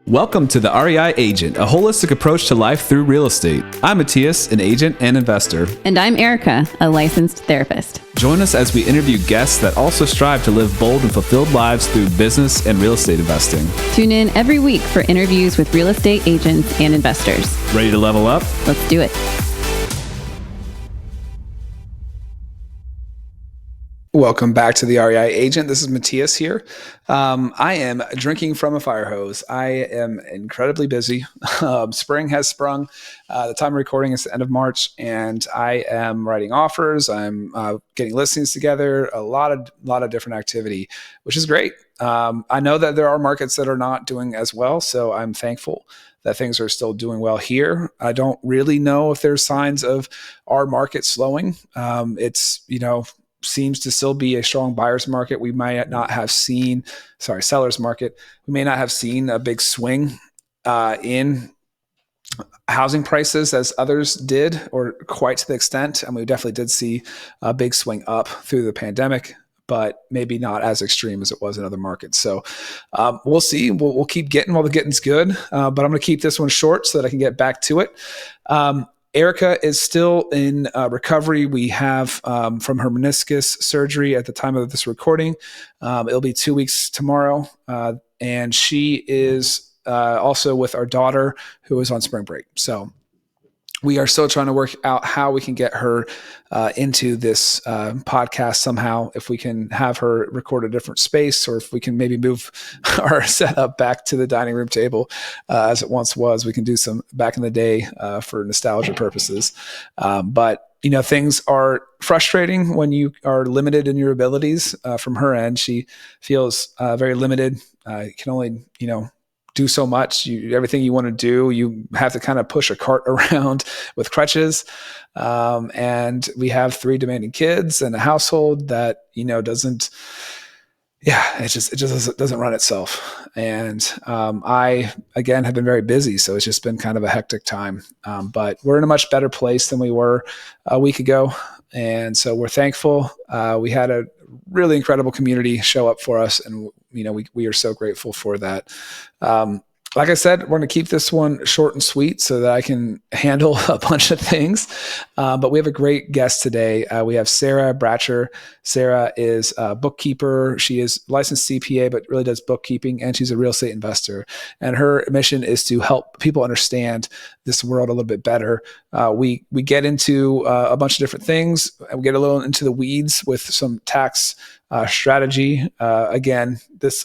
Welcome to the REI Agent, a holistic approach to life through real estate. I'm Mattias, an agent and investor. And I'm Erica, a licensed therapist. Join us as we interview guests that also strive to live bold and fulfilled lives through business and real estate investing. Tune in every week for interviews with real estate agents and investors. Ready to level up? Let's do it. Welcome back to the REI Agent. This is Mattias here. I am drinking from a fire hose. I am incredibly busy. Spring has sprung. The time of recording is the end of March, and I am writing offers. I'm getting listings together. A lot of different activity, which is great. I know that there are markets that are not doing as well, so I'm thankful that things are still doing well here. I don't really know if there's signs of our market slowing. Seems to still be a strong buyer's market. We might not have seen, seller's market. We may not have seen a big swing in housing prices as others did, or quite to the extent. And we definitely did see a big swing up through the pandemic, but maybe not as extreme as it was in other markets. So we'll see. We'll keep getting while the getting's good. But I'm going to keep this one short so that I can get back to it. Erica is still in recovery. We have from her meniscus surgery at the time of this recording. It'll be 2 weeks tomorrow. And she is also with our daughter who is on spring break. So we are still trying to work out how we can get her into this podcast somehow, if we can have her record a different space, or if we can maybe move our setup back to the dining room table as it once was. We can do some back in the day for nostalgia purposes. But things are frustrating when you are limited in your abilities. From her end, she feels very limited. Can only, do so much. Everything you want to do, you have to kind of push a cart around with crutches. And we have 3 demanding kids and a household that, it just doesn't run itself. And I, again, have been very busy. So it's just been kind of a hectic time. But we're in a much better place than we were a week ago. And so we're thankful. We had a really incredible community show up for us. And, we are so grateful for that. Like I said, we're going to keep this one short and sweet so that I can handle a bunch of things. But we have a great guest today. We have Sarah Bratcher. Sarah is a bookkeeper. She is licensed CPA, but really does bookkeeping, and she's a real estate investor. And her mission is to help people understand this world a little bit better. We get into a bunch of different things. We get a little into the weeds with some tax strategy. Again,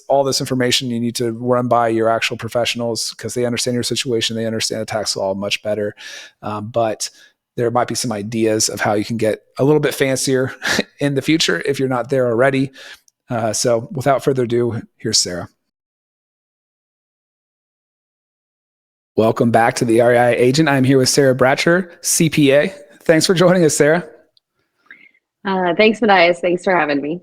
all this information you need to run by your actual professionals, because they understand your situation. They understand the tax law much better. But there might be some ideas of how you can get a little bit fancier in the future if you're not there already. So without further ado, here's Sarah. Welcome back to the REI Agent. I'm here with Sarah Bratcher, CPA. Thanks for joining us, Sarah. Thanks, Mattias. Thanks for having me.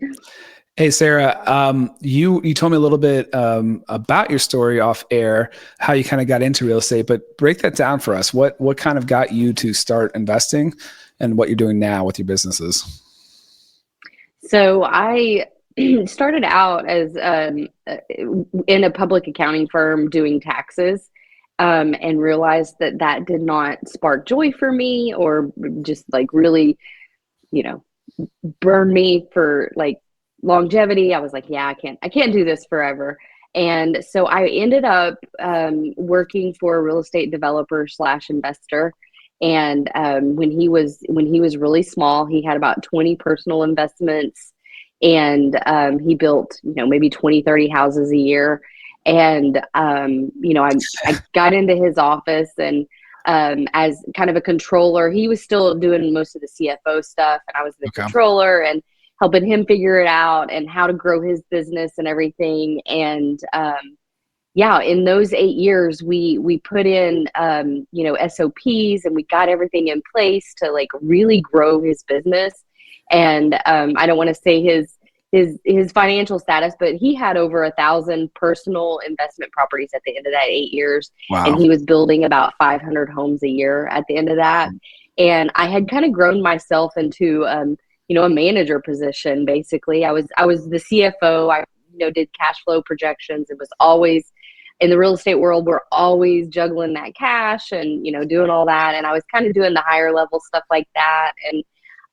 Hey, Sarah, you told me a little bit about your story off air, how you kind of got into real estate, but break that down for us. What kind of got you to start investing, and what you're doing now with your businesses? So I started out as in a public accounting firm doing taxes, and realized that did not spark joy for me, or just really, burn me for longevity. I was like, yeah, I can't do this forever. And so I ended up working for a real estate developer / investor. And when he was really small, he had about 20 personal investments, and he built, maybe 20, 30 houses a year. And, I got into his office, and as kind of a controller. He was still doing most of the CFO stuff, and I was the controller and helping him figure it out and how to grow his business and everything. And in those 8 years, we put in SOPs, and we got everything in place to really grow his business. And I don't want to say his financial status, but he had over 1,000 personal investment properties at the end of that 8 years. Wow. And he was building about 500 homes a year at the end of that. And I had kind of grown myself into, a manager position. Basically, I was the CFO. I, did cash flow projections. It was always in the real estate world, we're always juggling that cash and, doing all that. And I was kind of doing the higher level stuff like that.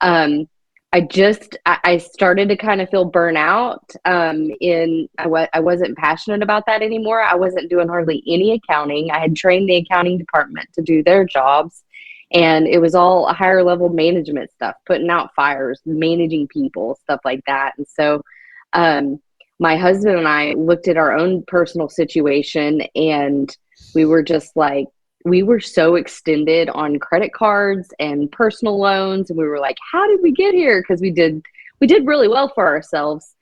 And I started to kind of feel burnout. I wasn't passionate about that anymore. I wasn't doing hardly any accounting. I had trained the accounting department to do their jobs, and it was all a higher level management stuff, putting out fires, managing people, stuff like that. And so, my husband and I looked at our own personal situation, and we were just like, we were so extended on credit cards and personal loans. And we were like, how did we get here? Because we did really well for ourselves.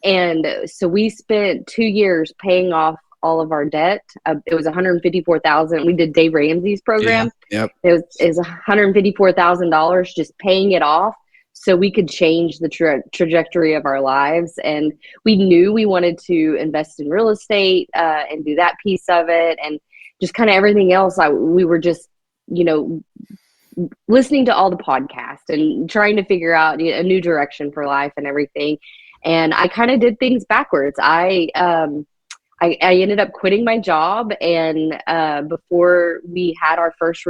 And so we spent 2 years paying off all of our debt. It was $154,000. We did Dave Ramsey's program. Yeah, yep. It was $154,000 just paying it off so we could change the trajectory of our lives. And we knew we wanted to invest in real estate and do that piece of it. And just kind of everything else, we were just, listening to all the podcasts and trying to figure out a new direction for life and everything. And I kind of did things backwards. I ended up quitting my job, and before we had our first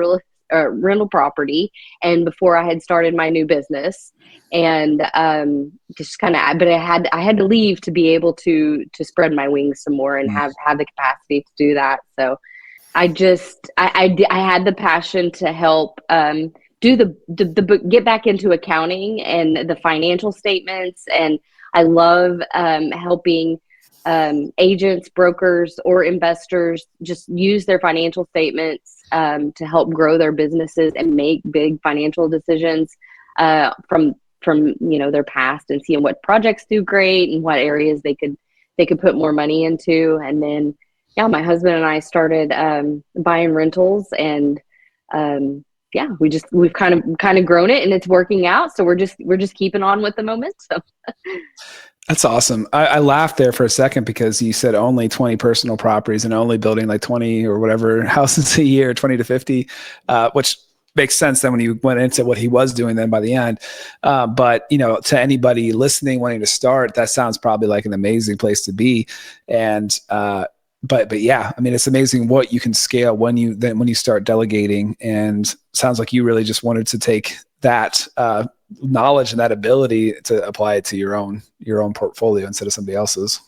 rental property, and before I had started my new business, and just kind of, but I had to leave to be able to spread my wings some more and have the capacity to do that. So I had the passion to help do the book, get back into accounting and the financial statements. And I love helping agents, brokers, or investors just use their financial statements to help grow their businesses and make big financial decisions from their past, and seeing what projects do great and what areas they could put more money into. And then my husband and I started buying rentals, and we've kind of grown it, and it's working out. So we're just keeping on with the momentum. That's awesome. I laughed there for a second because you said only 20 personal properties and only building like 20 or whatever houses a year, 20 to 50, which makes sense then when you went into what he was doing then by the end. But to anybody listening, wanting to start, that sounds probably like an amazing place to be. And, but yeah, I mean, it's amazing what you can scale when you start delegating, and sounds like you really just wanted to take that knowledge and that ability to apply it to your own portfolio instead of somebody else's.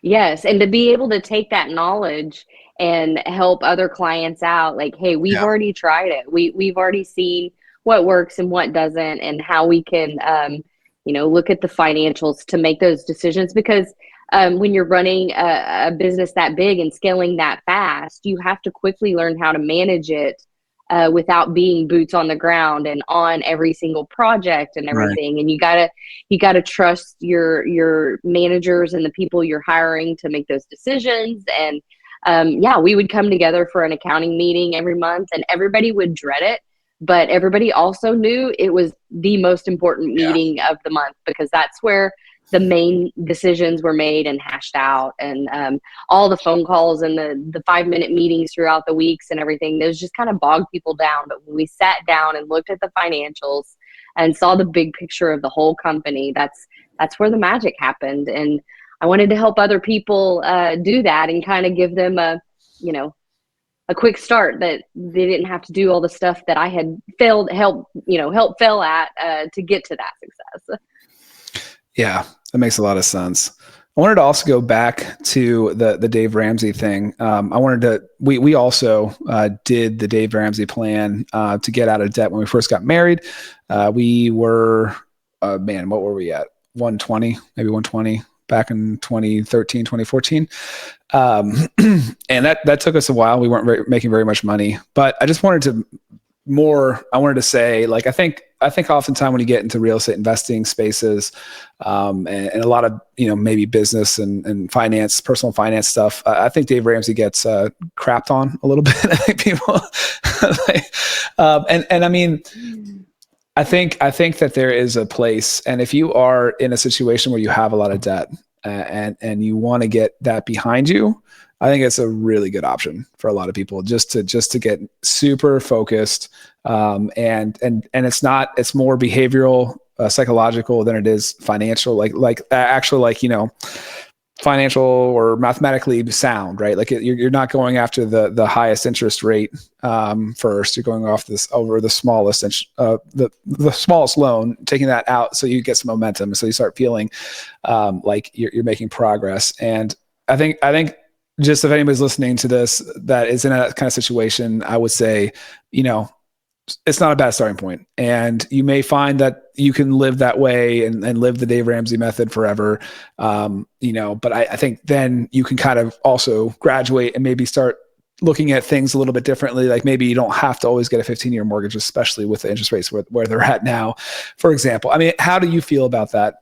Yes. And to be able to take that knowledge and help other clients out, like, hey, we've already tried it. We've already seen what works and what doesn't, and how we can, look at the financials to make those decisions. Because when you're running a business that big and scaling that fast, you have to quickly learn how to manage it without being boots on the ground and on every single project and everything. Right. And you gotta trust your managers and the people you're hiring to make those decisions. And we would come together for an accounting meeting every month, and everybody would dread it, but everybody also knew it was the most important meeting of the month, because that's where the main decisions were made and hashed out. And all the phone calls and the 5-minute meetings throughout the weeks and everything, those just kind of bogged people down. But when we sat down and looked at the financials and saw the big picture of the whole company, that's where the magic happened. And I wanted to help other people do that, and kind of give them a quick start, that they didn't have to do all the stuff that I had helped fail at to get to that success. Yeah, that makes a lot of sense. I wanted to also go back to the Dave Ramsey thing. We also did the Dave Ramsey plan to get out of debt when we first got married. We were, what were we at? 120, maybe 120 back in 2013, 2014. And that took us a while. We weren't making very much money, but I just wanted to say, like, I think oftentimes when you get into real estate investing spaces, and a lot of, maybe business and finance, personal finance stuff, I think Dave Ramsey gets crapped on a little bit. I think people, and I mean, I think that there is a place, and if you are in a situation where you have a lot of debt and you want to get that behind you, I think it's a really good option for a lot of people just to get super focused. And it's more behavioral, psychological than it is financial. Like financial or mathematically sound, right? Like you're not going after the highest interest rate first. You're going off over the smallest the smallest loan, taking that out so you get some momentum, so you start feeling like you're making progress. And I think just if anybody's listening to this that is in that kind of situation, I would say, it's not a bad starting point. And you may find that you can live that way and live the Dave Ramsey method forever. But I think then you can kind of also graduate and maybe start looking at things a little bit differently. Like maybe you don't have to always get a 15-year mortgage, especially with the interest rates where they're at now, for example. I mean, how do you feel about that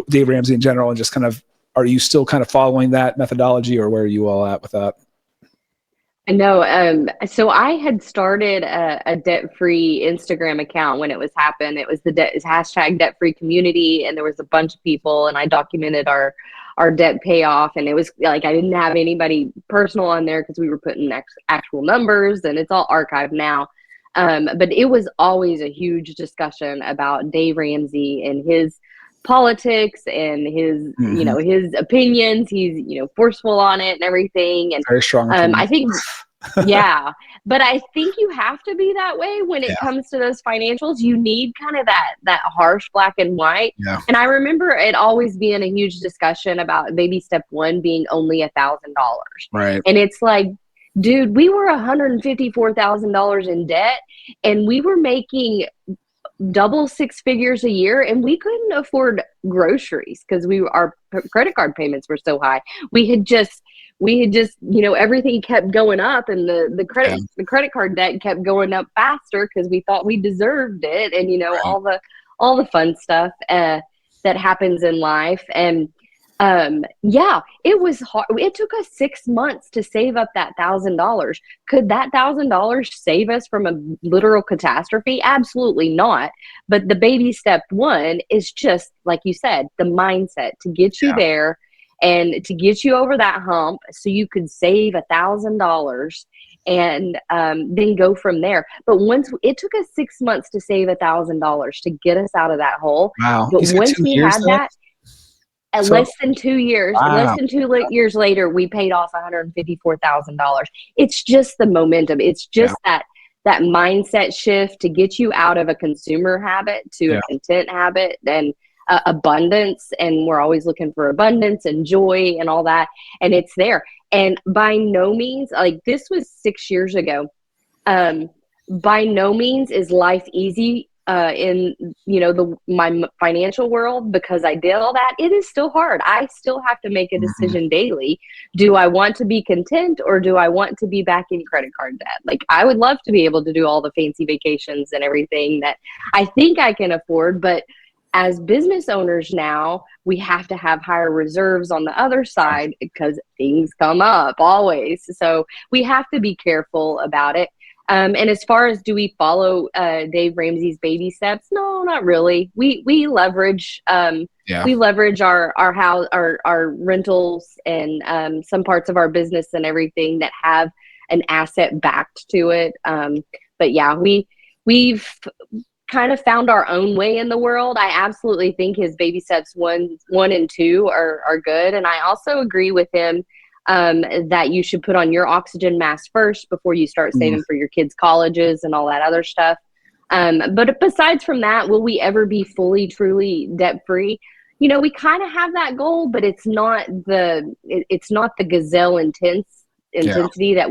Dave Ramsey in general, and just kind of, are you still kind of following that methodology, or where are you all at with that? No, so I had started a debt-free Instagram account when it was happened. It was the hashtag debt-free community, and there was a bunch of people, and I documented our debt payoff. And it was like, I didn't have anybody personal on there because we were putting actual numbers, and it's all archived now. But it was always a huge discussion about Dave Ramsey and his politics and his, his opinions. He's, forceful on it and everything. And very strong. I think, yeah, but I think you have to be that way when it comes to those financials. You need kind of that harsh black and white. Yeah. And I remember it always being a huge discussion about baby step one being only $1,000. Right. And it's like, dude, we were $154,000 in debt, and we were making double six figures a year, and we couldn't afford groceries because our credit card payments were so high. We had just everything kept going up, and the credit card debt kept going up faster because we thought we deserved it, and right. all the fun stuff that happens in life. And it was hard. It took us 6 months to save up that $1,000. Could that $1,000 save us from a literal catastrophe? Absolutely not. But the baby step one is just, like you said, the mindset to get you there and to get you over that hump so you could save $1,000 and then go from there. But once it took us 6 months to save $1,000 to get us out of that hole. Wow. But once we had that, less than 2 years, wow. Less than 2 years later, we paid off $154,000. It's just the momentum. It's just that mindset shift to get you out of a consumer habit to a content habit and abundance. And we're always looking for abundance and joy and all that. And it's there. And by no means, like this was 6 years ago. By no means is life easy in my financial world, because I did all that. It is still hard. I still have to make a decision daily. Do I want to be content, or do I want to be back in credit card debt? Like, I would love to be able to do all the fancy vacations and everything that I think I can afford, but as business owners now, we have to have higher reserves on the other side because things come up always. So we have to be careful about it. And as far as, do we follow Dave Ramsey's baby steps? No, not really. We leverage we leverage our house, our rentals, and some parts of our business and everything that have an asset backed to it. But yeah, we've kind of found our own way in the world. I absolutely think his baby steps one and two are good, and I also agree with him that you should put on your oxygen mask first before you start saving for your kids' colleges and all that other stuff. But besides from that, will we ever be fully, truly debt-free? We kind of have that goal, but it's not the gazelle intensity that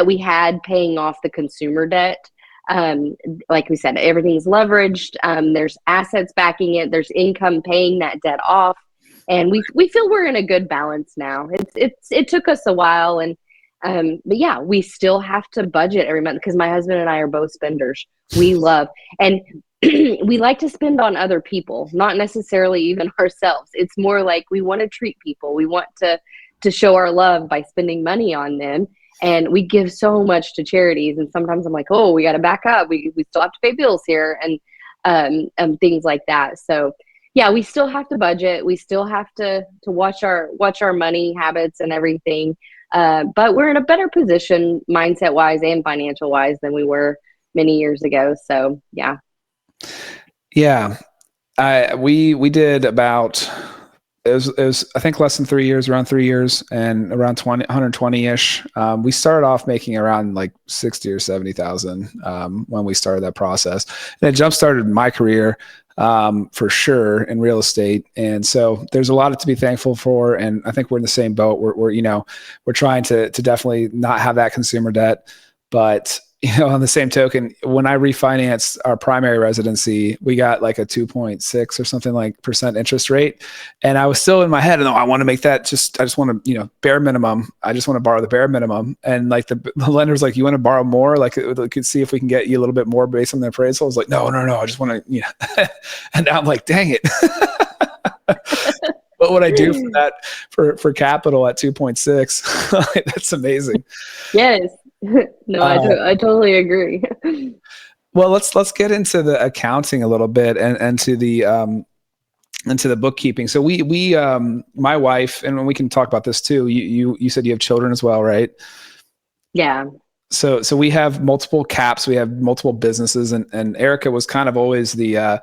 we had paying off the consumer debt. Like we said, everything's leveraged. There's assets backing it. There's income paying that debt off. And we feel we're in a good balance now. It took us a while, but yeah, we still have to budget every month because my husband and I are both spenders. We love, and we like to spend on other people, not necessarily even ourselves. It's more like we want to treat people. We want to show our love by spending money on them. And we give so much to charities. And sometimes I'm like, oh, we got to back up. We still have to pay bills here and things like that. So yeah, we still have to budget. We still have to watch our money habits and everything. But we're in a better position mindset wise and financial wise than we were many years ago. So yeah. Yeah. We did about it was I think less than 3 years, around 3 years, and around 120-ish. We started off making around like 60 or 70,000 when we started that process. And it jump-started my career for sure in real estate. And so there's a lot to be thankful for. And I think we're in the same boat. We're trying to definitely not have that consumer debt. But on the same token, when I refinanced our primary residency, we got like a 2.6 or something like % interest rate. And I was still in my head, no, I want to make that I just want to, bare minimum. I just want to borrow the bare minimum. And like the lender's like, you want to borrow more? Like, could see if we can get you a little bit more based on the appraisal. I was like, no, I just want to, and now I'm like, dang it. What would I do for that for capital at 2.6? That's amazing. Yes. No, I totally agree. Well, let's get into the accounting a little bit and to the bookkeeping. So we my wife, and we can talk about this too. You said you have children as well, right? Yeah. So we have multiple caps. We have multiple businesses, and Erica was kind of always the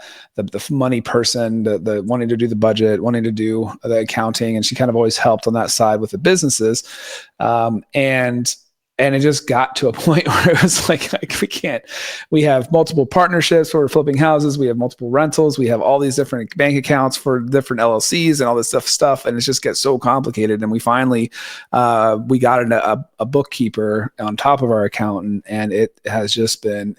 money person, the wanting to do the budget, wanting to do the accounting, and she kind of always helped on that side with the businesses, and it just got to a point where it was like we have multiple partnerships where we're flipping houses. We have multiple rentals. We have all these different bank accounts for different LLCs and all this stuff. And it just gets so complicated. And we finally, we got a bookkeeper on top of our accountant, and it has just been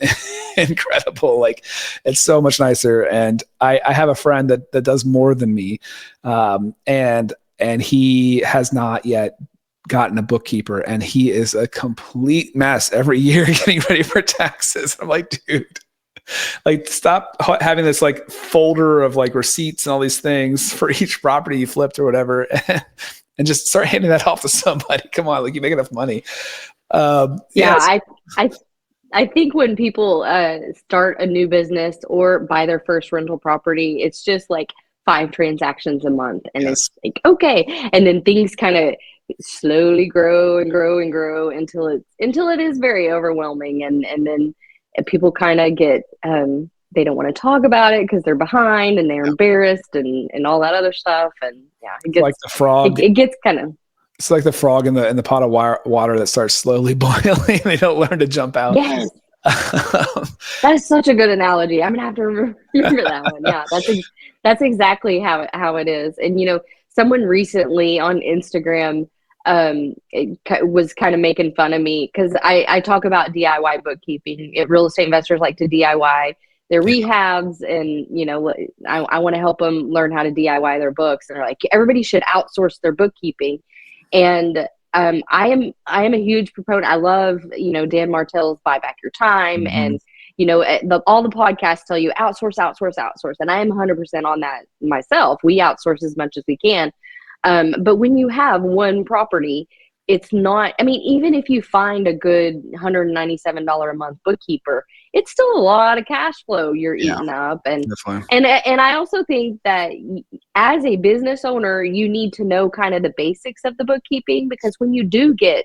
incredible. Like, it's so much nicer. And I have a friend that does more than me. And he has not yet gotten a bookkeeper, and he is a complete mess every year getting ready for taxes. I'm like, dude, like, stop having this like folder of like receipts and all these things for each property you flipped or whatever, and just start handing that off to somebody. Come on, like, you make enough money. I think when people start a new business or buy their first rental property, it's just like 5 transactions a month, and It's like, okay, and then things kind of slowly grow and grow and grow until it is very overwhelming, and then people kind of get they don't want to talk about it because they're behind and they're embarrassed and all that other stuff, and it gets like the frog. It gets kind of, it's like the frog in the pot of water that starts slowly boiling. They don't learn to jump out. Yes. That's such a good analogy. I'm gonna have to remember that one. Yeah, that's exactly how it is. And someone recently on Instagram was kind of making fun of me because I talk about DIY bookkeeping. Real estate investors like to DIY their rehabs, and I want to help them learn how to DIY their books. And they're like, everybody should outsource their bookkeeping. And I am a huge proponent. I love Dan Martell's Buy Back Your Time, and all the podcasts tell you outsource, and I am 100% on that myself. We outsource as much as we can. But when you have one property, it's not, even if you find a good $197 a month bookkeeper, it's still a lot of cash flow you're eating up. And I also think that as a business owner, you need to know kind of the basics of the bookkeeping, because when you do get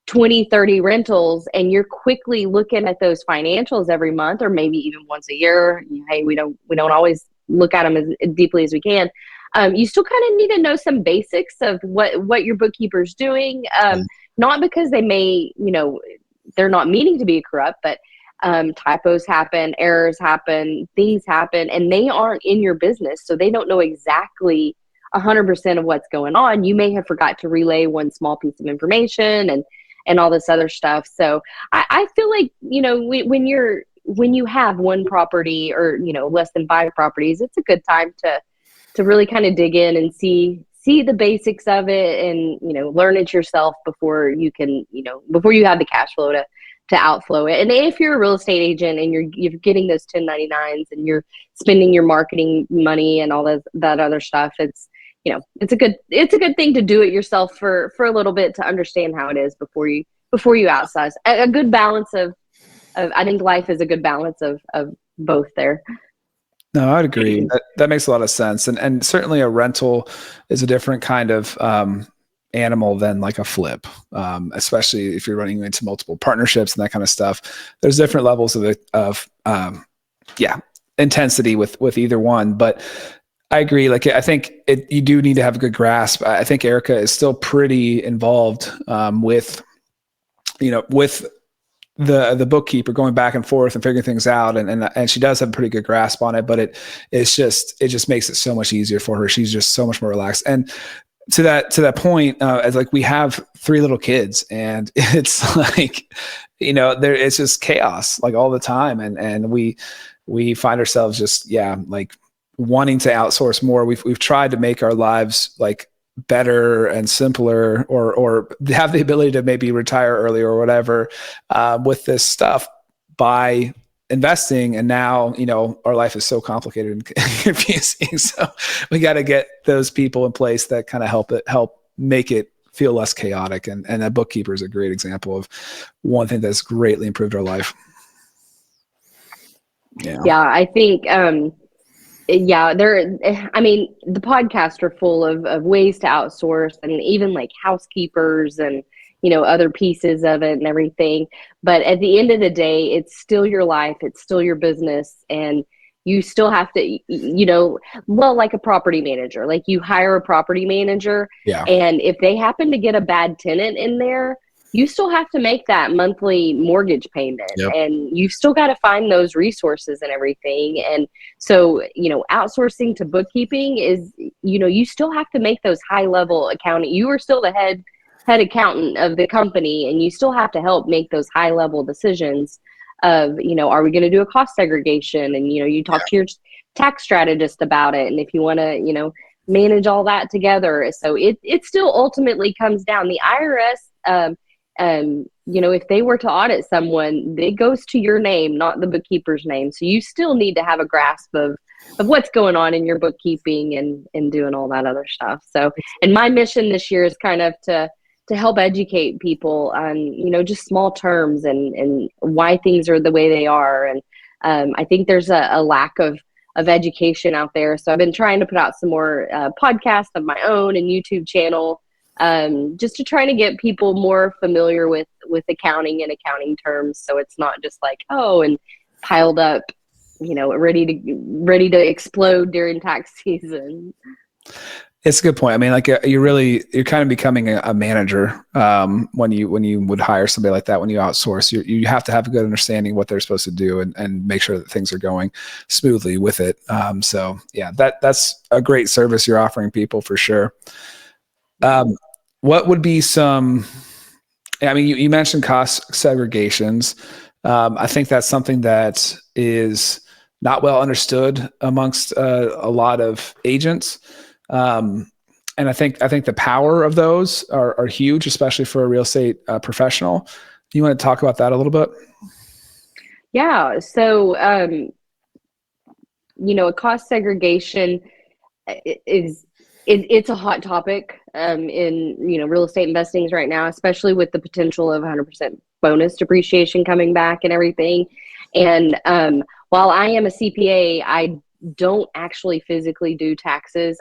20, 30 rentals and you're quickly looking at those financials every month, or maybe even once a year, hey, we don't always look at them as deeply as we can. You still kind of need to know some basics of what your bookkeeper's doing. Not because they may, they're not meaning to be corrupt, but typos happen, errors happen, things happen, and they aren't in your business. So they don't know exactly 100% of what's going on. You may have forgot to relay one small piece of information and all this other stuff. So I feel like, when you have one property or, less than 5 properties, it's a good time to really kind of dig in and see the basics of it, and learn it yourself before you can, before you have the cash flow to outflow it. And if you're a real estate agent and you're getting those 1099s and you're spending your marketing money and all that other stuff, it's a good thing to do it yourself for a little bit, to understand how it is before you outsize. A good balance of I think life is a good balance of both there. No, I'd agree. That makes a lot of sense. And certainly a rental is a different kind of animal than like a flip, especially if you're running into multiple partnerships and that kind of stuff. There's different levels of intensity with either one. But I agree. Like, I think you do need to have a good grasp. I think Erica is still pretty involved with the bookkeeper, going back and forth and figuring things out. And she does have a pretty good grasp on it, but it just makes it so much easier for her. She's just so much more relaxed. And to that point, as like, we have 3 little kids, and it's like, it's just chaos like all the time. And we find ourselves just, like wanting to outsource more. We've tried to make our lives like better and simpler, or have the ability to maybe retire early or whatever, with this stuff by investing. And now, our life is so complicated and confusing. So we got to get those people in place that kind of help make it feel less chaotic. And that Bookkeeper is a great example of one thing that's greatly improved our life. Yeah, I think, the podcasts are full of ways to outsource, and even like housekeepers and, other pieces of it and everything. But at the end of the day, it's still your life. It's still your business. And you still have to, like a property manager, like you hire a property manager. Yeah. And if they happen to get a bad tenant in there, you still have to make that monthly mortgage payment. Yep. And you've still got to find those resources and everything. And so, outsourcing to bookkeeping is, you still have to make those high level accounting. You are still the head accountant of the company, and you still have to help make those high level decisions of, are we going to do a cost segregation? And, you talk to your tax strategist about it. And if you want to, manage all that together. So it still ultimately comes down. The IRS, if they were to audit someone, it goes to your name, not the bookkeeper's name. So you still need to have a grasp of what's going on in your bookkeeping and doing all that other stuff. So, and my mission this year is kind of to help educate people on, just small terms and why things are the way they are. And I think there's a lack of education out there. So I've been trying to put out some more podcasts of my own and YouTube channel, just to try to get people more familiar with accounting and accounting terms. So it's not just like, and piled up, ready to explode during tax season. It's a good point. I mean, like, you're kind of becoming a manager when you would hire somebody like that. When you outsource, you have to have a good understanding of what they're supposed to do and make sure that things are going smoothly with it. So yeah, that's a great service you're offering people for sure. What would be some? I mean, you mentioned cost segregations. I think that's something that is not well understood amongst a lot of agents. And I think the power of those are huge, especially for a real estate professional. You want to talk about that a little bit? Yeah. So, a cost segregation it's a hot topic in real estate investings right now, especially with the potential of 100% bonus depreciation coming back and everything. And while I am a CPA, I don't actually physically do taxes.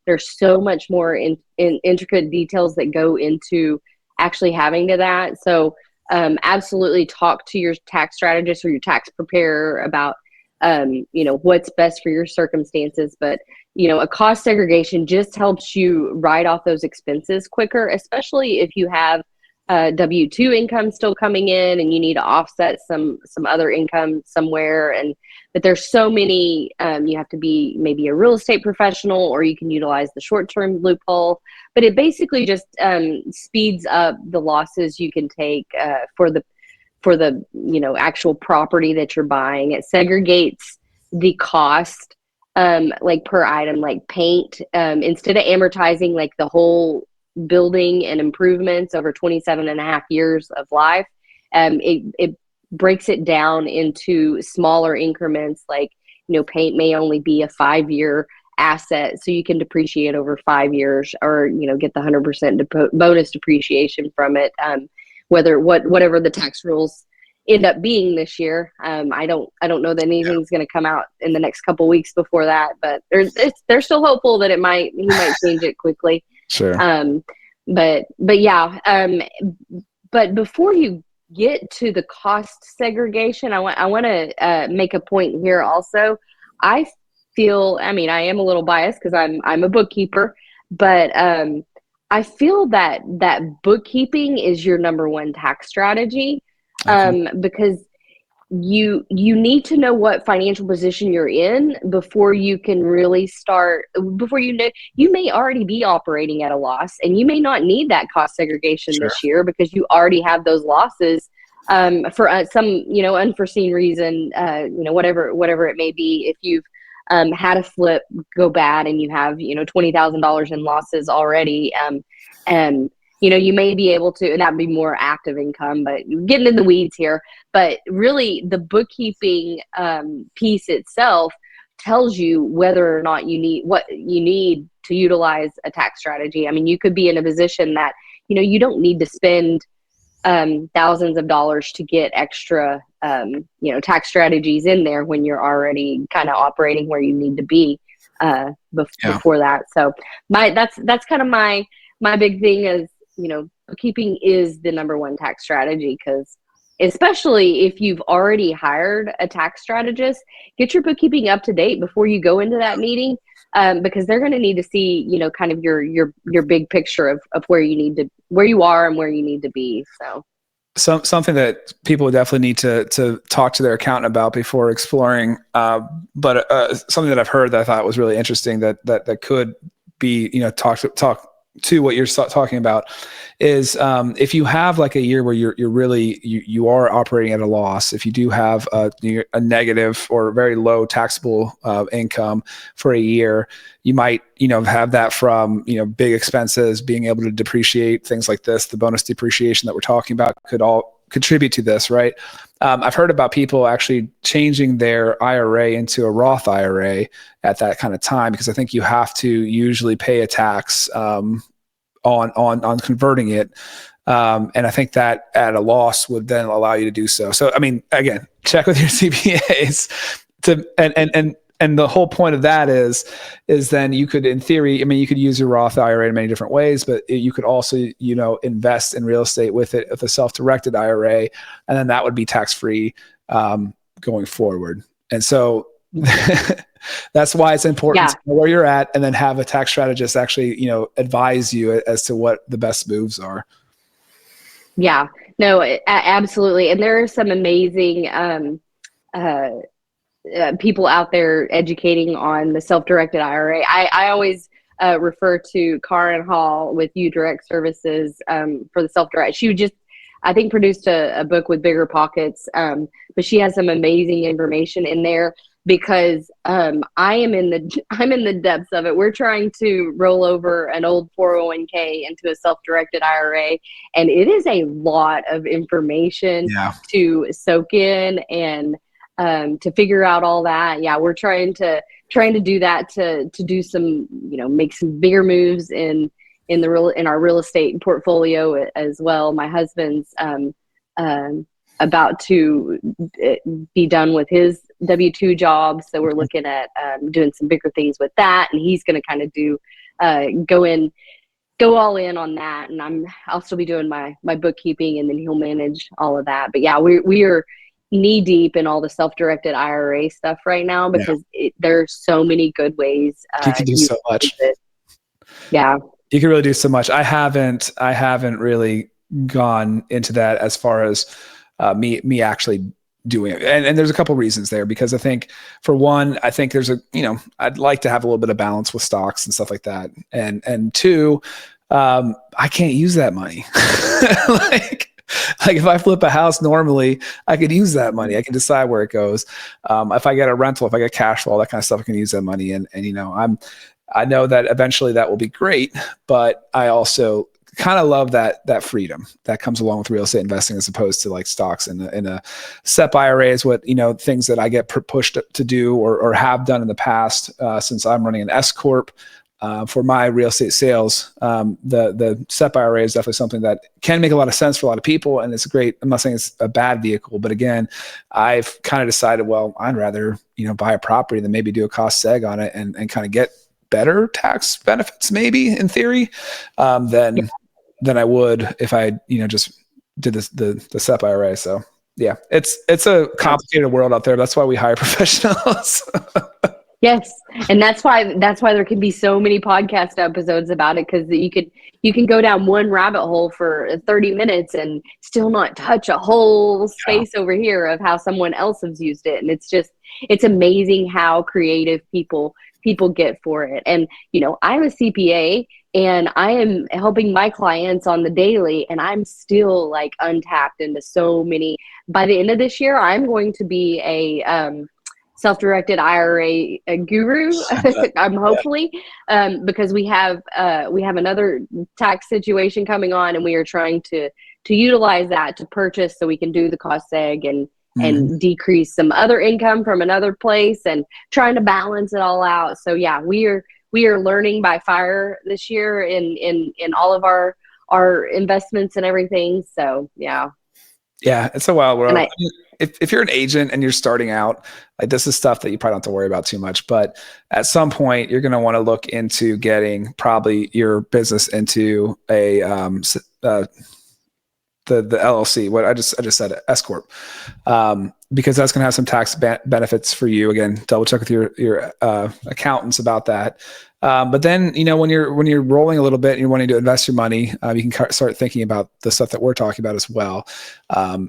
There's so much more in intricate details that go into actually having to that. So absolutely talk to your tax strategist or your tax preparer about what's best for your circumstances. But a cost segregation just helps you write off those expenses quicker, especially if you have W-2 income still coming in and you need to offset some other income somewhere. But there's so many, you have to be maybe a real estate professional, or you can utilize the short-term loophole. But it basically just speeds up the losses you can take for the actual property that you're buying. It segregates the cost like per item, like paint, instead of amortizing like the whole building and improvements over 27 and a half years of life. It breaks it down into smaller increments. Like, paint may only be a 5-year asset, so you can depreciate over 5 years, or get the 100% bonus depreciation from it. Whatever the tax rules end up being this year. I don't know that anything's going to come out in the next couple weeks before that, but they're still hopeful that he might change it quickly. Sure. But before you get to the cost segregation, I want to make a point here also. I feel, I mean, I am a little biased because I'm a bookkeeper, but I feel that bookkeeping is your number one tax strategy, Okay. because you need to know what financial position you're in before you can really start, before you know, you may already be operating at a loss, and you may not need that cost segregation Sure. this year because you already have those losses, for some, unforeseen reason, whatever it may be. If you've had a flip go bad and you have, $20,000 in losses already, and you may be able to, and that'd be more active income, but getting in the weeds here. But really, the bookkeeping piece itself tells you whether or not what you need to utilize a tax strategy. I mean, you could be in a position that, you don't need to spend thousands of dollars to get extra, tax strategies in there when you're already kind of operating where you need to be before that. So that's kind of my big thing is, bookkeeping is the number one tax strategy, because especially if you've already hired a tax strategist, get your bookkeeping up to date before you go into that meeting, because they're going to need to see, kind of your big picture of where you are and where you need to be. Something that people would definitely need to talk to their accountant about before exploring, but something that I've heard that I thought was really interesting that could be, talk to what you're talking about is, if you have like a year where you're really you are operating at a loss, if you do have a negative or very low taxable income for a year, you might have that from big expenses, being able to depreciate, things like this. The bonus depreciation that we're talking about could all contribute to this, right? I've heard about people actually changing their IRA into a Roth IRA at that kind of time, because I think you have to usually pay a tax on converting it. And I think that at a loss would then allow you to do so. So, I mean, again, check with your CPAs and the whole point of that is then you could, in theory, I mean, you could use your Roth IRA in many different ways, but you could also, invest in real estate with it, with a self-directed IRA, and then that would be tax-free going forward. And so that's why it's important to know where you're at, and then have a tax strategist actually, advise you as to what the best moves are. Yeah, no, absolutely. And there are some amazing people out there educating on the self-directed IRA. I always refer to Karen Hall with UDirect Services for the self-direct. She just, I think, produced a book with Bigger Pockets, but she has some amazing information in there, because I'm in the depths of it. We're trying to roll over an old 401k into a self-directed IRA, and it is a lot of information to soak in and to figure out all that. Yeah, we're trying to do that to do some, make some bigger moves in our real estate portfolio as well. My husband's about to be done with his W-2 job, so we're looking at doing some bigger things with that, and he's going to kind of do go all in on that, and I'll still be doing my bookkeeping, and then he'll manage all of that. But yeah, we are knee deep in all the self-directed IRA stuff right now, because there's so many good ways you can do so much. Yeah, you can really do so much. I haven't really gone into that as far as me actually doing it. And there's a couple reasons there, because I think, for one, I think there's I'd like to have a little bit of balance with stocks and stuff like that. And two, I can't use that money. Like if I flip a house normally, I could use that money. I can decide where it goes. If I get a rental, if I get cash flow, all that kind of stuff, I can use that money. And I know that eventually that will be great, but I also kind of love that freedom that comes along with real estate investing, as opposed to like stocks in a SEP IRA is what, things that I get pushed to do or have done in the past, since I'm running an S Corp. For my real estate sales, the SEP IRA is definitely something that can make a lot of sense for a lot of people, and it's great. I'm not saying it's a bad vehicle, but again, I've kind of decided, well, I'd rather buy a property than maybe do a cost seg on it and kind of get better tax benefits, maybe in theory, than I would if I just did the SEP IRA. So yeah, it's a complicated world out there. That's why we hire professionals. Yes, and that's why there can be so many podcast episodes about it, because you can go down one rabbit hole for 30 minutes and still not touch a whole space over here of how someone else has used it. And it's amazing how creative people get for it. And I'm a CPA and I am helping my clients on the daily, and I'm still like untapped into so many. By the end of this year, I'm going to be a self-directed IRA guru. I'm hopefully, because we have another tax situation coming on, and we are trying to utilize that to purchase so we can do the cost seg and decrease some other income from another place, and trying to balance it all out. So yeah, we are learning by fire this year in all of our investments and everything. So yeah. Yeah, it's a wild world. If you're an agent and you're starting out, like, this is stuff that you probably don't have to worry about too much. But at some point, you're going to want to look into getting probably your business into a the LLC. What I just said, S corp, because that's going to have some tax benefits for you. Again, double check with your accountants about that. But then, when you're rolling a little bit and you're wanting to invest your money, you can start thinking about the stuff that we're talking about as well.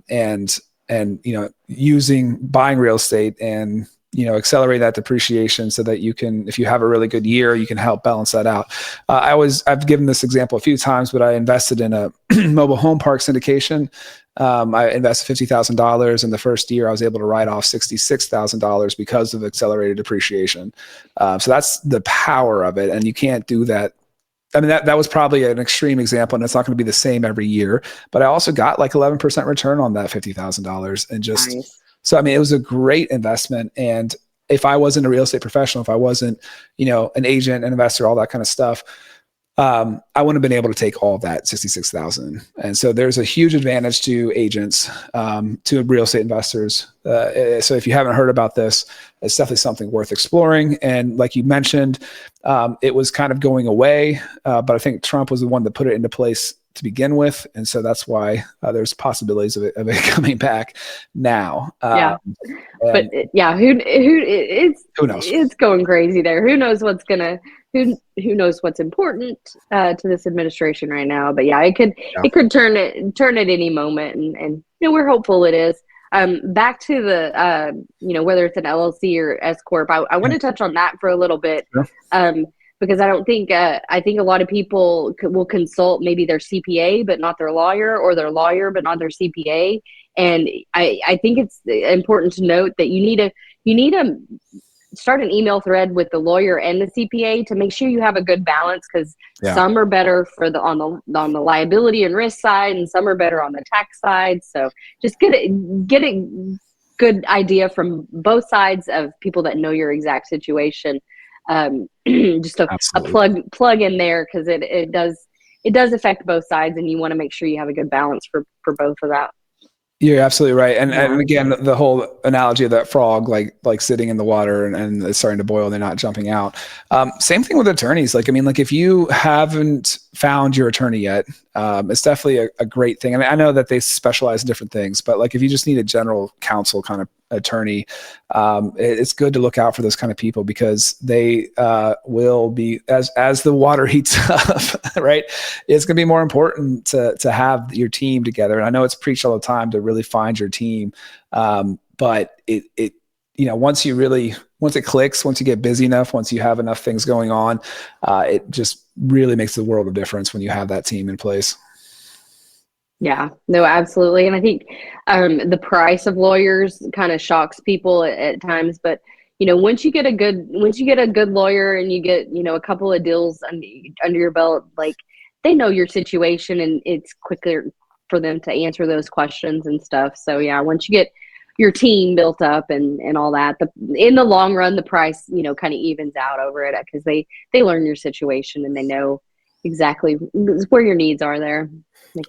And buying real estate and, accelerate that depreciation so that you can, if you have a really good year, you can help balance that out. I've given this example a few times, but I invested in a mobile home park syndication. I invested $50,000 in the first year. I was able to write off $66,000 because of accelerated depreciation. So that's the power of it. And you can't do that. I mean, that was probably an extreme example, and it's not going to be the same every year, but I also got like 11% return on that $50,000. And just, nice. So, I mean, it was a great investment. And if I wasn't a real estate professional, if I wasn't, an agent, an investor, all that kind of stuff, I wouldn't have been able to take all of that 66,000. And so there's a huge advantage to agents, to real estate investors. So if you haven't heard about this, it's definitely something worth exploring. And like you mentioned, it was kind of going away, but I think Trump was the one that put it into place to begin with. And so that's why there's possibilities of it coming back now. But yeah, who knows? It's going crazy there. Who knows what's who knows what's important to this administration right now? But yeah, it could turn at any moment, and we're hopeful it is. Back to the whether it's an LLC or S corp, I want to touch on that for a little bit. Sure. Because I think a lot of people will consult maybe their CPA but not their lawyer, or their lawyer but not their CPA. And I think it's important to note that you need to start an email thread with the lawyer and the CPA to make sure you have a good balance, because some are better on the liability and risk side, and some are better on the tax side. So just get a good idea from both sides of people that know your exact situation. Just a plug in there, because it does affect both sides, and you want to make sure you have a good balance for both of that. You're absolutely right. And again, the whole analogy of that frog, like sitting in the water and it's starting to boil, they're not jumping out. Same thing with attorneys. If you haven't found your attorney yet, it's definitely a great thing. And I know that they specialize in different things, but if you just need a general counsel kind of attorney, it's good to look out for those kind of people, because they will be, as the water heats up, right? It's going to be more important to have your team together. And I know it's preached all the time to really find your team, but once it clicks, once you get busy enough, once you have enough things going on, it just really makes the world of difference when you have that team in place. Yeah, no, absolutely. And I think the price of lawyers kind of shocks people at times, but once you get a good lawyer and you get, a couple of deals under your belt, they know your situation, and it's quicker for them to answer those questions and stuff. So yeah, once you get your team built up and all that, in the long run, the price, kind of evens out over it, because they learn your situation and they know exactly where your needs are there.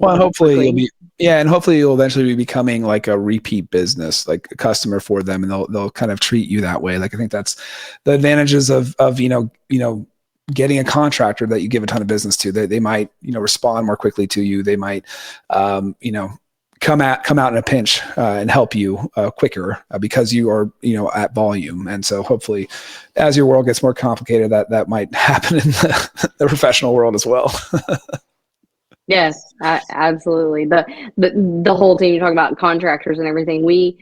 Well, hopefully you'll eventually be becoming like a repeat business, like a customer for them, and they'll kind of treat you that way. I think that's the advantages of getting a contractor that you give a ton of business to. They might respond more quickly to you. They might come out in a pinch and help you quicker because you are, at volume. And so hopefully as your world gets more complicated, that might happen in the professional world as well. Yes, absolutely. The whole team, you're talking about contractors and everything. We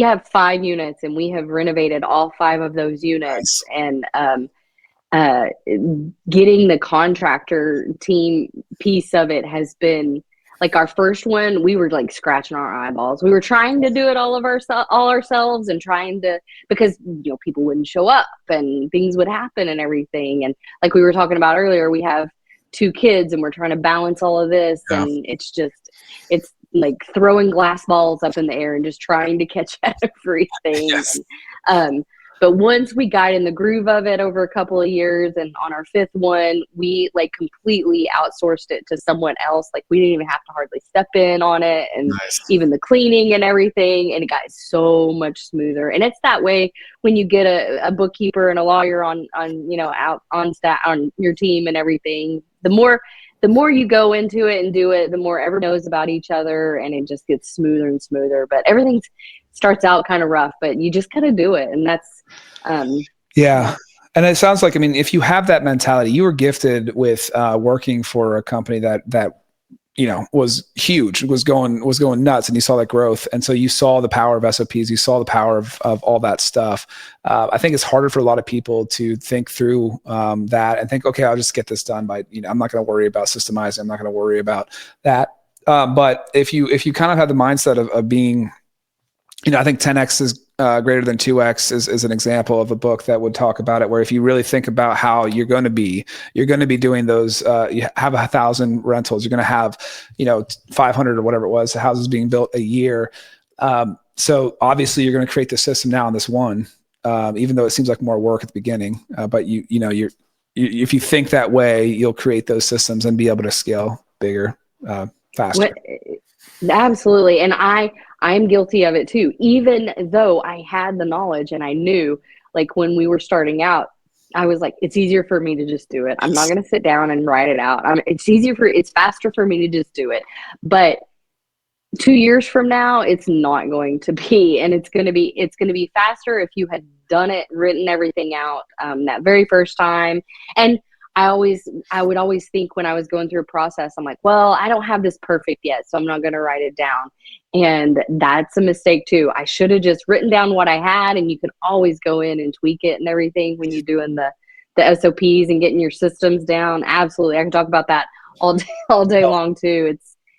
have 5 units, and we have renovated all 5 of those units. Nice. And getting the contractor team piece of it has been like our first one. We were like scratching our eyeballs. We were trying to do it all ourselves, and trying to, because people wouldn't show up and things would happen and everything. And like we were talking about earlier, we have 2 kids, and we're trying to balance all of this. Yeah. And it's like throwing glass balls up in the air and just trying to catch everything. Yes. But once we got in the groove of it over a couple of years, and on our 5th one, we like completely outsourced it to someone else. Like we didn't even have to hardly step in on it, and nice. Even the cleaning and everything. And it got so much smoother. And it's that way when you get a bookkeeper and a lawyer on out on staff on your team and everything. The more you go into it and do it, the more everyone knows about each other, and it just gets smoother and smoother. But everything starts out kind of rough, but you just gotta do it. And that's yeah. And it sounds like, if you have that mentality, you were gifted with working for a company that was huge, was going nuts, and you saw that growth. And so you saw the power of SOPs, you saw the power of all that stuff. I think it's harder for a lot of people to think through that and think, okay, I'll just get this done by, I'm not going to worry about systemizing. I'm not going to worry about that. But if you kind of have the mindset of being, I think 10X is greater than 2X is an example of a book that would talk about it, where if you really think about how you're going to be doing those, you have 1,000 rentals, you're going to have, 500 or whatever it was, houses being built a year. So obviously you're going to create the system now on this one, even though it seems like more work at the beginning. But if you think that way, you'll create those systems and be able to scale bigger, faster. Absolutely. And I'm guilty of it too, even though I had the knowledge and I knew, like when we were starting out, I was like, it's easier for me to just do it. I'm not going to sit down and write it out. It's faster for me to just do it. But 2 years from now, it's not going to be, and it's going to be faster if you had done it, written everything out that very first time. And I would always think when I was going through a process, I'm like, well, I don't have this perfect yet, so I'm not going to write it down. And that's a mistake too. I should have just written down what I had, and you can always go in and tweak it and everything when you're doing the SOPs and getting your systems down. Absolutely. I can talk about that all day long too.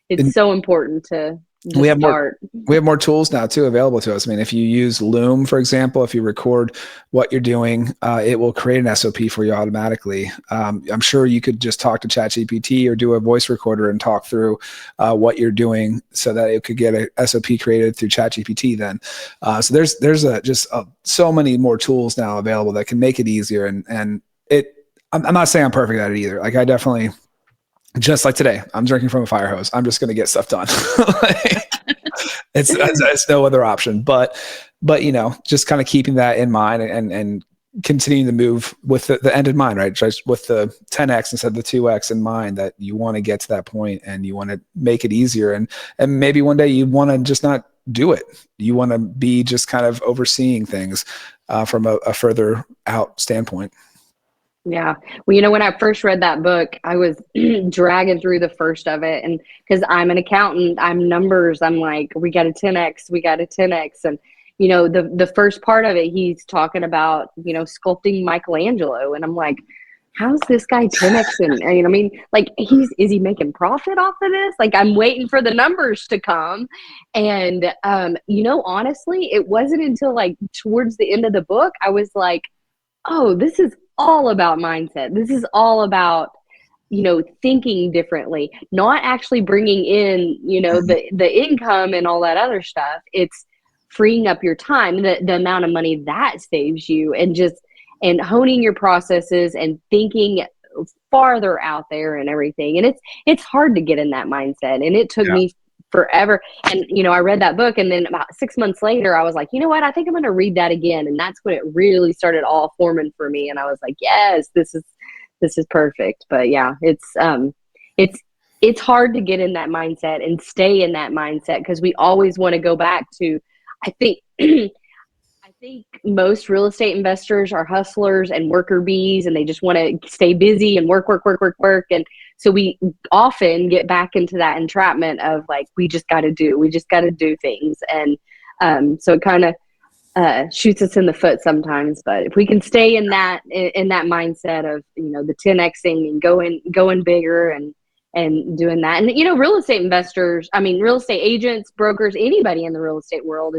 It's so important to we have more tools now too available to us. If you use Loom, for example, if you record what you're doing, it will create an SOP for you automatically. I'm sure you could just talk to ChatGPT or do a voice recorder and talk through what you're doing so that it could get a SOP created through ChatGPT then. So there's so many more tools now available that can make it easier. And I'm not saying I'm perfect at it either. Like I definitely, just like today, I'm drinking from a fire hose. I'm just going to get stuff done. It's no other option, but just kind of keeping that in mind and continuing to move with the end in mind, right? Just with the 10X instead of the 2X in mind, that you want to get to that point and you want to make it easier. And maybe one day you want to just not do it. You want to be just kind of overseeing things from a further out standpoint. Yeah. Well, when I first read that book, I was dragging through the first of it. And because I'm an accountant, I'm numbers. I'm like, we got a 10X, we got a 10X. And, the first part of it, he's talking about, sculpting Michelangelo. And I'm like, how's this guy 10X? Is he making profit off of this? Like, I'm waiting for the numbers to come. And, honestly, it wasn't until like towards the end of the book, I was like, oh, this is all about mindset. This is all about, thinking differently, not actually bringing in, the income and all that other stuff. It's freeing up your time, the amount of money that saves you, and honing your processes and thinking farther out there and everything. And it's hard to get in that mindset. And it took me forever. And, I read that book, and then about 6 months later, I was like, you know what, I think I'm going to read that again. And that's when it really started all forming for me. And I was like, yes, this is perfect. But yeah, it's it's hard to get in that mindset and stay in that mindset because we always want to go back to, I think, I think most real estate investors are hustlers and worker bees, and they just want to stay busy and work, work, work, work, work. And so we often get back into that entrapment of like, we just got to do things. And so it kind of shoots us in the foot sometimes. But if we can stay in that mindset of, the 10Xing and going bigger and doing that. And, real estate investors, real estate agents, brokers, anybody in the real estate world,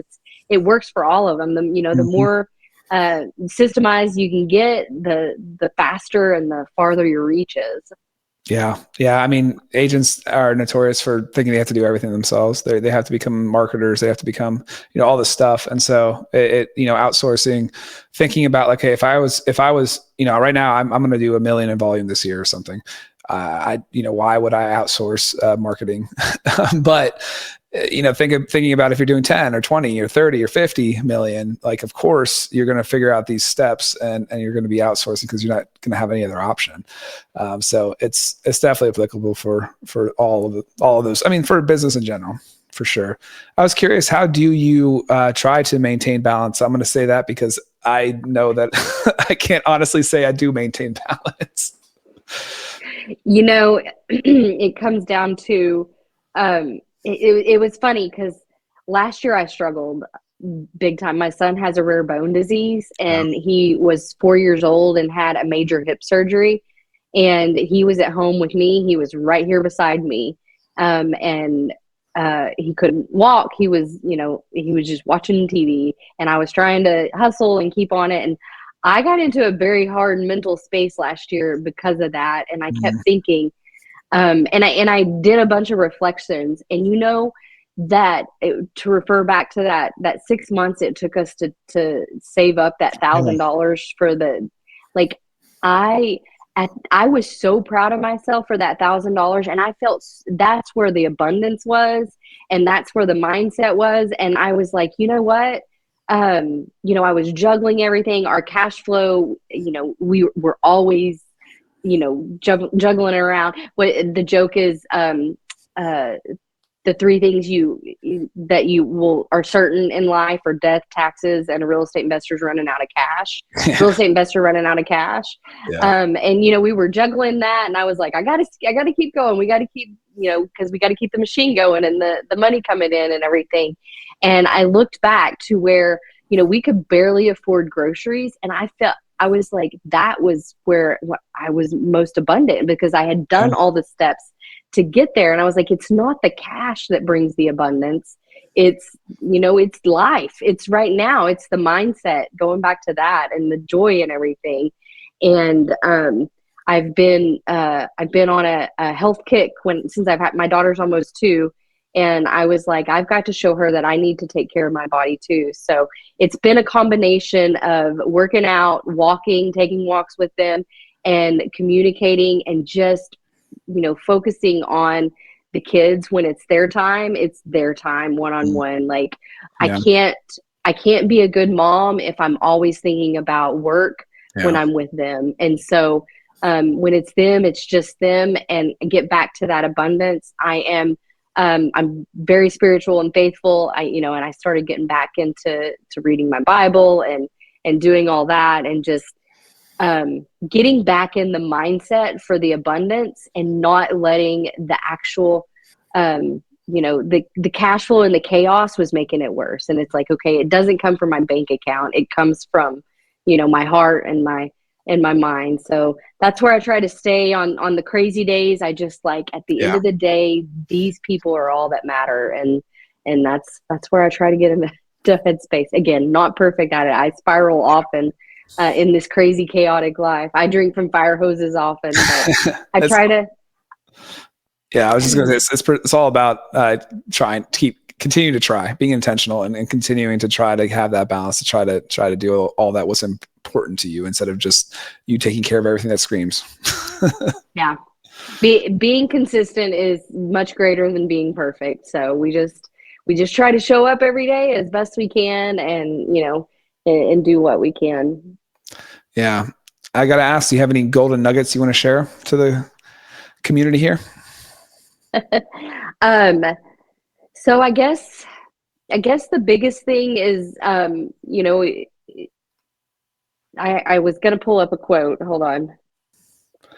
it works for all of them. The more systemized you can get, the faster and the farther your reach is. Yeah. Agents are notorious for thinking they have to do everything themselves. They have to become marketers. They have to become, all this stuff. And so outsourcing, thinking about like, hey, if I was, right now I'm going to do $1 million in volume this year or something. Why would I outsource marketing? But thinking about if you're doing 10 or 20 or 30 or 50 million, like, of course you're going to figure out these steps and you're going to be outsourcing because you're not going to have any other option. So it's definitely applicable for all of those. For business in general, for sure. I was curious, how do you try to maintain balance? I'm going to say that because I know that I can't honestly say I do maintain balance. It comes down to, it was funny because last year I struggled big time. My son has a rare bone disease, and he was 4 years old and had a major hip surgery, and he was at home with me. He was right here beside me. And he couldn't walk. He was just watching TV, and I was trying to hustle and keep on it. And I got into a very hard mental space last year because of that. And I kept thinking, and I did a bunch of reflections, and to refer back to that 6 months it took us to save up that $1,000 for I was so proud of myself for that $1,000, and I felt that's where the abundance was, and that's where the mindset was. And I was like, you know what? I was juggling everything. Our cash flow, we were always, juggling around. What the joke is, the three things that you will are certain in life are death, taxes, and a real estate investor's running out of cash. Real estate investor running out of cash. Yeah. And we were juggling that, and I was like, I gotta keep going. We gotta keep, because we gotta keep the machine going and the money coming in and everything. And I looked back to where, we could barely afford groceries, and I was like, that was where I was most abundant, because I had done all the steps to get there. And I was like, it's not the cash that brings the abundance. It's, it's life. It's right now. It's the mindset, going back to that, and the joy and everything. And I've been on a health kick since I've had my daughter's almost 2. And I was like, I've got to show her that I need to take care of my body too. So it's been a combination of working out, walking, taking walks with them, and communicating, and just, focusing on the kids. When it's their time one-on-one. Like, yeah. I can't be a good mom if I'm always thinking about work when I'm with them. And so when it's them, it's just them, and get back to that abundance. I'm very spiritual and faithful. And I started getting back into reading my Bible and doing all that, and just getting back in the mindset for the abundance, and not letting the actual, the cash flow and the chaos was making it worse. And it's like, okay, it doesn't come from my bank account. It comes from, my heart and my mind. So that's where I try to stay on the crazy days. I just, like, at the end of the day, these people are all that matter. And that's where I try to get into headspace. Again, not perfect at it. I spiral often in this crazy, chaotic life. I drink from fire hoses often, but I try to. Yeah, I was just going to say, it's all about continue to try, being intentional, and continuing to try to have that balance, to try to do all that was important to you, instead of just you taking care of everything that screams. Yeah. Being consistent is much greater than being perfect. So we just try to show up every day as best we can, and, and do what we can. Yeah. I got to ask, do you have any golden nuggets you want to share to the community here? um, so I guess the biggest thing is, I was going to pull up a quote. Hold on.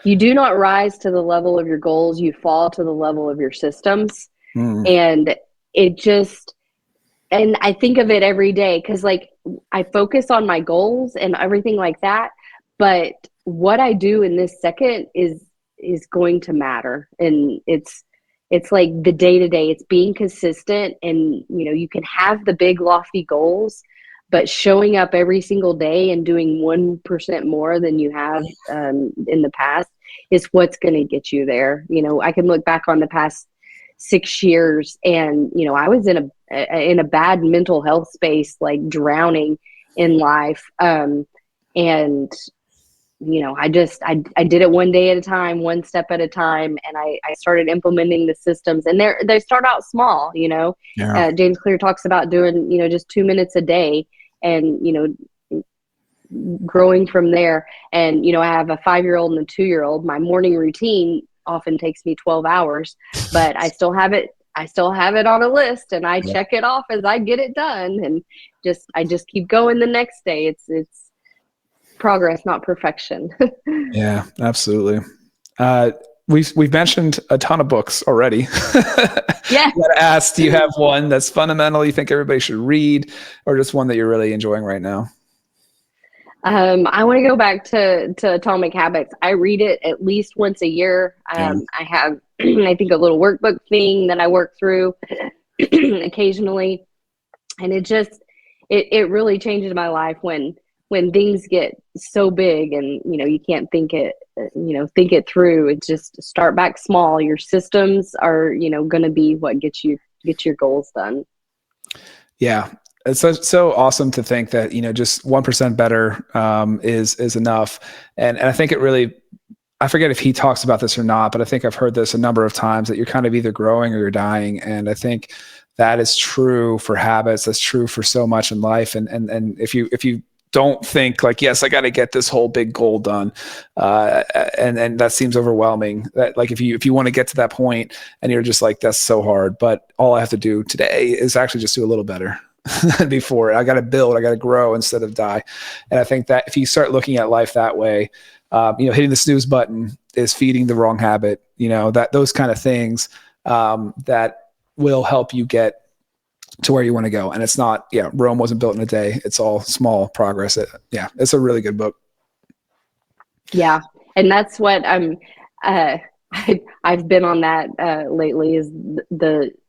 You do not rise to the level of your goals. You fall to the level of your systems. Mm. And it just, and I think of it every day because like I focus on my goals and everything like that. But what I do in this second is going to matter. And it's like the day to day, it's being consistent, and you can have the big lofty goals, but showing up every single day and doing 1% more than you have in the past is what's going to get you there. I can look back on the past 6 years, and I was in a bad mental health space, like drowning in life, and I did it one day at a time, one step at a time, and I started implementing the systems. And they start out small. Yeah. James Clear talks about doing just 2 minutes a day, and growing from there. And I have a 5-year-old and a 2-year-old. My morning routine often takes me 12 hours, but I still have it on a list, and I check it off as I get it done, and I just keep going the next day. It's progress, not perfection. Yeah, absolutely. We've mentioned a ton of books already. Yeah. I gotta ask, do you have one that's fundamental you think everybody should read, or just one that you're really enjoying right now? I want to go back to Atomic Habits. I read it at least once a year. I have, I think, a little workbook thing that I work through occasionally, and it really changes my life when things get so big and you can't think it through. It's just start back small. Your systems are going to be what gets your goals done. Yeah. It's so awesome to think that, just 1% better is enough. And I think it really, I forget if he talks about this or not, but I think I've heard this a number of times, that you're kind of either growing or you're dying. And I think that is true for habits. That's true for so much in life. And if you don't think like, yes, I got to get this whole big goal done, and that seems overwhelming, that like if you want to get to that point and you're just like, that's so hard, but all I have to do today is actually just do a little better than before. I got to build, I got to grow instead of die. And I think that if you start looking at life that way, hitting the snooze button is feeding the wrong habit, that those kind of things that will help you get to where you want to go. And it's not, Rome wasn't built in a day. It's all small progress. It's a really good book. Yeah. And that's what I've been on that lately, is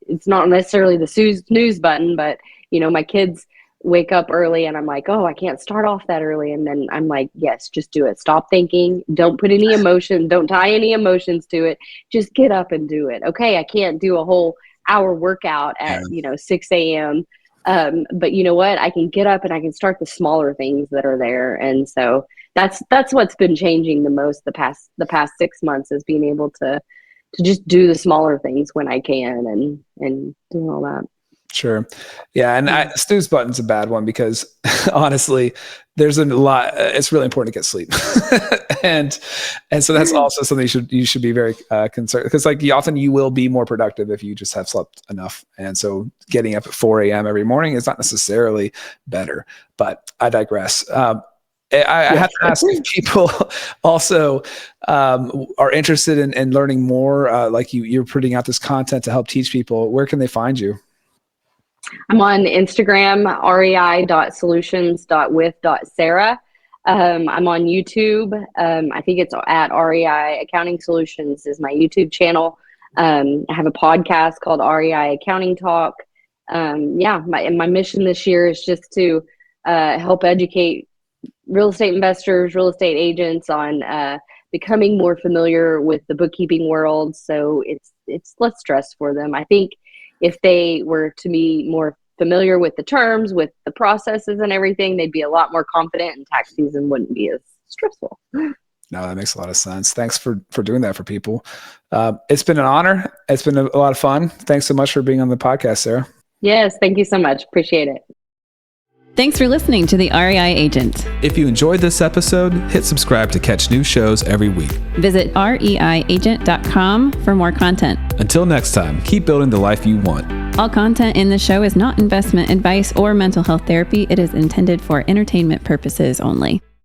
it's not necessarily the snooze button, but my kids wake up early and I'm like, oh, I can't start off that early. And then I'm like, yes, just do it. Stop thinking. Don't put any emotion. Don't tie any emotions to it. Just get up and do it. Okay. I can't do a whole hour workout at 6 a.m. But you know what? I can get up and I can start the smaller things that are there. And so that's what's been changing the most the past 6 months, is being able to just do the smaller things when I can, and doing all that. Sure. Yeah. And snooze button's a bad one, because honestly, there's a lot, it's really important to get sleep. and so that's also something you should be very concerned, because like often you will be more productive if you just have slept enough. And so getting up at 4 a.m. every morning is not necessarily better, but I digress. I have to ask if people also are interested in learning more, like you're putting out this content to help teach people. Where can they find you? I'm on Instagram, rei.solutions.with.sarah. I'm on YouTube. I think it's at REI Accounting Solutions is my YouTube channel. I have a podcast called REI Accounting Talk. My mission this year is just to help educate real estate investors, real estate agents on becoming more familiar with the bookkeeping world, so it's less stress for them. I think if they were to be more familiar with the terms, with the processes and everything, they'd be a lot more confident, and tax season wouldn't be as stressful. No, that makes a lot of sense. Thanks for doing that for people. It's been an honor. It's been a lot of fun. Thanks so much for being on the podcast, Sarah. Yes, thank you so much. Appreciate it. Thanks for listening to The REI Agent. If you enjoyed this episode, hit subscribe to catch new shows every week. Visit reiagent.com for more content. Until next time, keep building the life you want. All content in the show is not investment advice or mental health therapy. It is intended for entertainment purposes only.